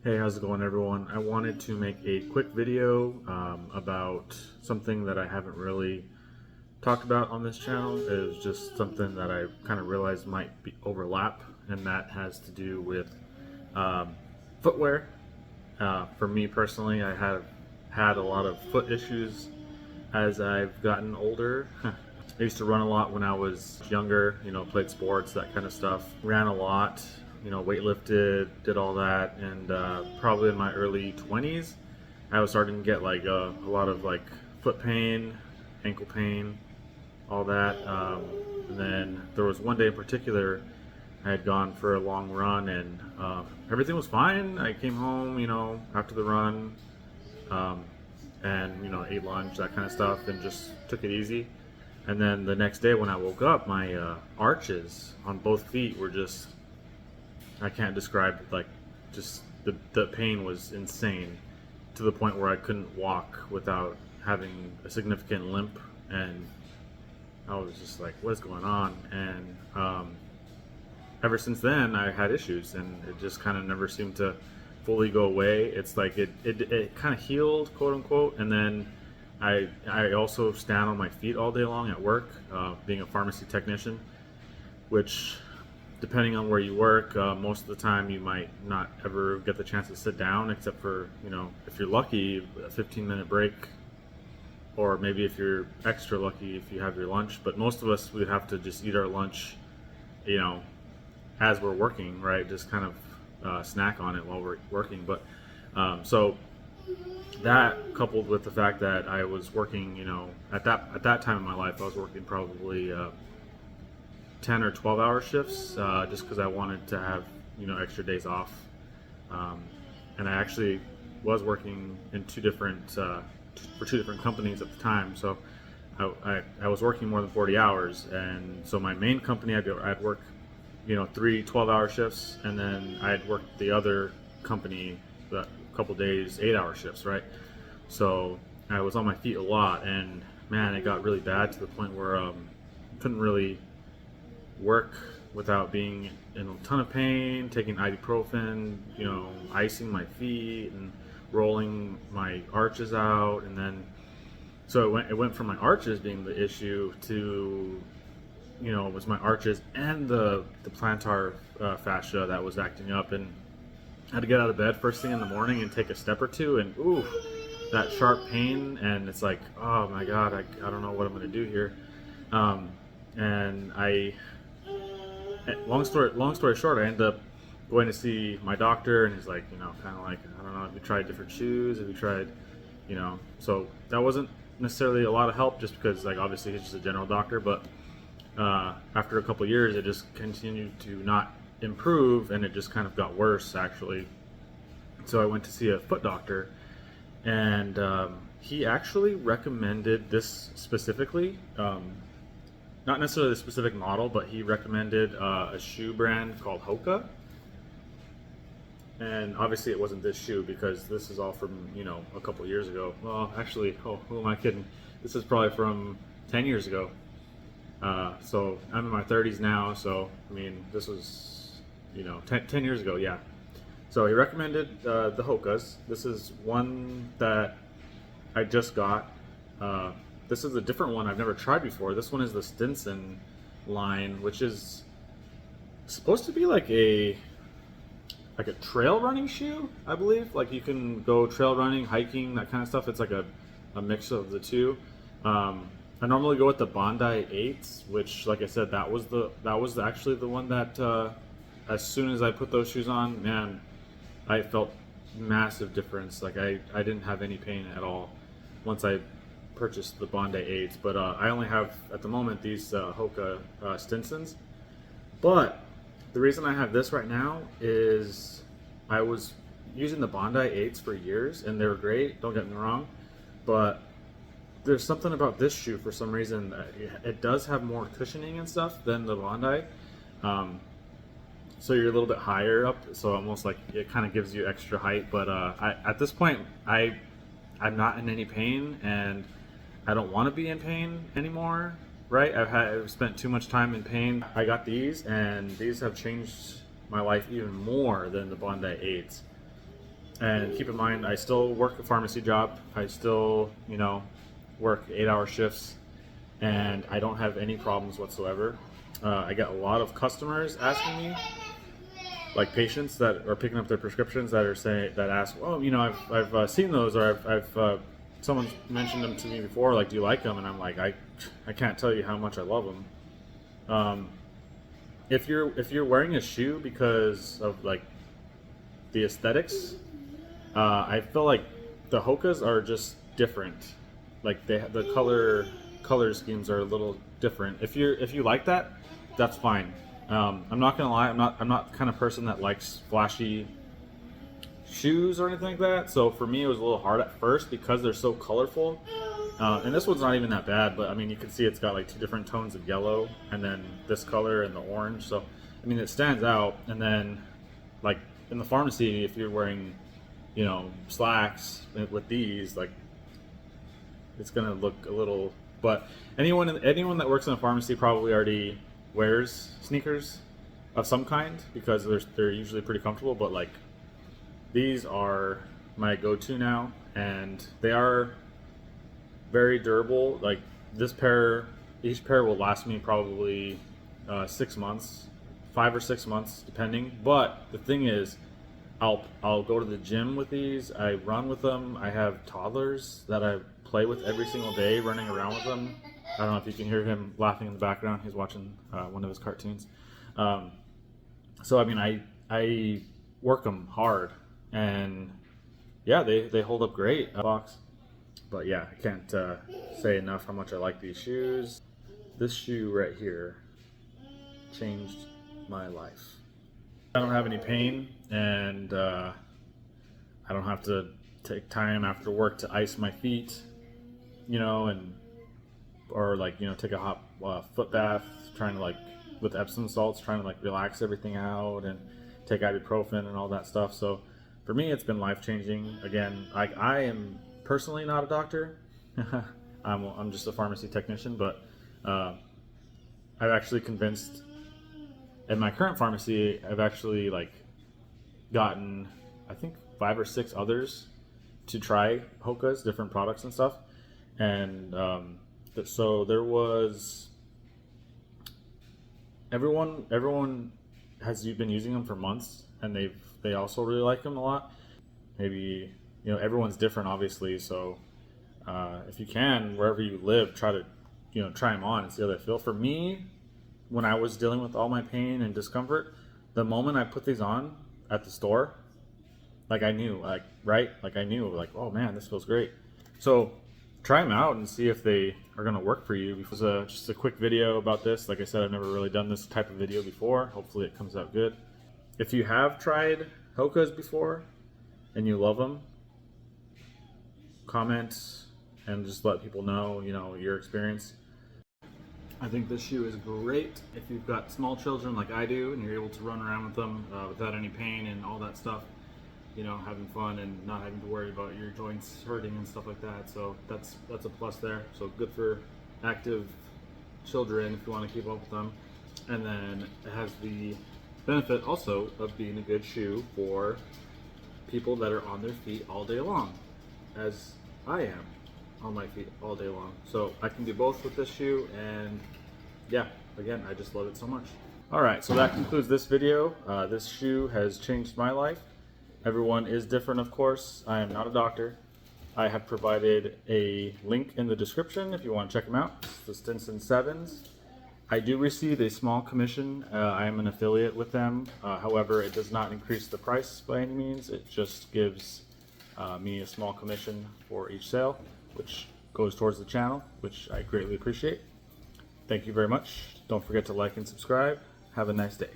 Hey, how's it going, everyone? I wanted to make a quick video about something that I haven't really talked about on this channel. It was just something that I kind of realized might be overlap, and that has to do with um, footwear. For me personally, I have had a lot of foot issues as I've gotten older. I used to run a lot when I was younger, played sports, that kind of stuff. Ran a lot, weightlifted, did all that, and probably in my early 20s, I was starting to get like a lot of like foot pain, ankle pain, all that. And then there was one day in particular, I had gone for a long run and everything was fine. I came home, after the run, um, and ate lunch, that kind of stuff, and just took it easy. And then the next day when I woke up, my arches on both feet were just, I can't describe it, like, just the pain was insane to the point where I couldn't walk without having a significant limp. And I was just like, what is going on? And ever since then, I had issues, and it just kind of never seemed to fully go away. It's like it kind of healed, quote unquote, and then I also stand on my feet all day long at work, being a pharmacy technician, which, depending on where you work, most of the time you might not ever get the chance to sit down, except for, if you're lucky, a 15-minute break, or maybe if you're extra lucky if you have your lunch. But most of us would have to just eat our lunch, as we're working, right? Just kind of snack on it while we're working. But so that, coupled with the fact that I was working, at that time in my life, I was working probably 10 or 12-hour shifts, just because I wanted to have extra days off, and I actually was working in for two different companies at the time. So I was working more than 40 hours, and so my main company, I'd work 3 12-hour shifts, and then I'd work the other company that couple days 8-hour shifts, right? So I was on my feet a lot, and man, it got really bad to the point where couldn't really work without being in a ton of pain, taking ibuprofen, icing my feet and rolling my arches out. And then so it went from my arches being the issue to it was my arches and the plantar fascia that was acting up. And I had to get out of bed first thing in the morning and take a step or two, and ooh, that sharp pain, and it's like, oh my god, I don't know what I'm gonna do here. And long story short, I ended up going to see my doctor, and he's like, kind of like, I don't know, have you tried different shoes? Have you tried, so that wasn't necessarily a lot of help, just because, like, obviously he's just a general doctor. But after a couple of years, it just continued to not improve, and it just kind of got worse, actually. So I went to see a foot doctor, and he actually recommended this specifically, not necessarily the specific model, but he recommended a shoe brand called Hoka. And obviously it wasn't this shoe, because this is all from a couple of years ago. Well, actually, who am I kidding? This is probably from 10 years ago. So I'm in my 30s now, so I mean, this was 10 years ago, yeah. So he recommended the Hokas. This is one that I just got. This is a different one I've never tried before. This one is the Stinson line, which is supposed to be like a trail running shoe, I believe. Like, you can go trail running, hiking, that kind of stuff. It's like a mix of the two. I normally go with the Bondi 8s, which, like I said, that was actually the one that as soon as I put those shoes on, man, I felt massive difference. Like, I didn't have any pain at all once I purchased the Bondi 8s. But I only have at the moment these Hoka Stinsons. But the reason I have this right now is I was using the Bondi 8s for years, and they were great, don't get me wrong, but there's something about this shoe for some reason that it does have more cushioning and stuff than the Bondi. So you're a little bit higher up, so almost like it kind of gives you extra height. But at this point, I'm not in any pain, and I don't want to be in pain anymore, right? I've spent too much time in pain. I got these, and these have changed my life even more than the Bondi 8s. And keep in mind, I still work a pharmacy job. I still, you know, work 8-hour shifts, and I don't have any problems whatsoever. I get a lot of customers asking me, like patients that are picking up their prescriptions that are saying, that ask, oh, you know, I've seen those, or I've someone's mentioned them to me before, like, do you like them? And I'm like, I can't tell you how much I love them. If you're wearing a shoe because of like the aesthetics, I feel like the Hokas are just different. Like the color schemes are a little different. If you like that, that's fine. I'm not gonna lie, I'm not the kind of person that likes flashy shoes or anything like that. So for me, it was a little hard at first because they're so colorful. And this one's not even that bad, but I mean, you can see it's got like 2 different tones of yellow, and then this color and the orange. So I mean, it stands out. And then, like in the pharmacy, if you're wearing, you know, slacks with these, like, it's gonna look a little. But anyone that works in a pharmacy probably already wears sneakers of some kind because they're usually pretty comfortable. But like, these are my go-to now, and they are very durable. Like each pair will last me probably 6 months, 5 or 6 months depending. But the thing is, I'll go to the gym with these. I run with them. I have toddlers that I play with every single day, running around with them. I don't know if you can hear him laughing in the background. He's watching one of his cartoons. So I mean, I work them hard, and yeah, they hold up great. Box. But yeah, I can't say enough how much I like these shoes. This shoe right here changed my life. I don't have any pain, and I don't have to take time after work to ice my feet, you know, or like, you know, take a hot foot bath, trying to like, with Epsom salts, trying to like relax everything out and take ibuprofen and all that stuff. So for me, it's been life-changing. Again, like, I am personally not a doctor. I'm just a pharmacy technician, but I've actually convinced, in my current pharmacy, I've actually like gotten, I think, 5 or 6 others to try Hoka's different products and stuff. And so there was everyone has been using them for months, and they also really like them a lot. Maybe, you know, everyone's different, obviously. So if you can, wherever you live, try to, you know, try them on and see how they feel. For me, when I was dealing with all my pain and discomfort, the moment I put these on at the store, like, I knew, like, right? Like, I knew, like, oh man, this feels great. So try them out and see if they are going to work for you. It was just a quick video about this. Like I said, I've never really done this type of video before. Hopefully it comes out good. If you have tried Hoka's before and you love them, comment and just let people know, you know, your experience. I think this shoe is great if you've got small children like I do, and you're able to run around with them without any pain and all that stuff, you know, having fun and not having to worry about your joints hurting and stuff like that. So that's a plus there. So good for active children if you want to keep up with them. And then it has the benefit also of being a good shoe for people that are on their feet all day long, as I am on my feet all day long. So I can do both with this shoe, and yeah, again, I just love it so much. All right, so that concludes this video. This shoe has changed my life. Everyone is different, of course. I am not a doctor. I have provided a link in the description if you want to check them out. It's the Stinson 7s. I do receive a small commission. I am an affiliate with them. However, it does not increase the price by any means. It just gives me a small commission for each sale, which goes towards the channel, which I greatly appreciate. Thank you very much. Don't forget to like and subscribe. Have a nice day.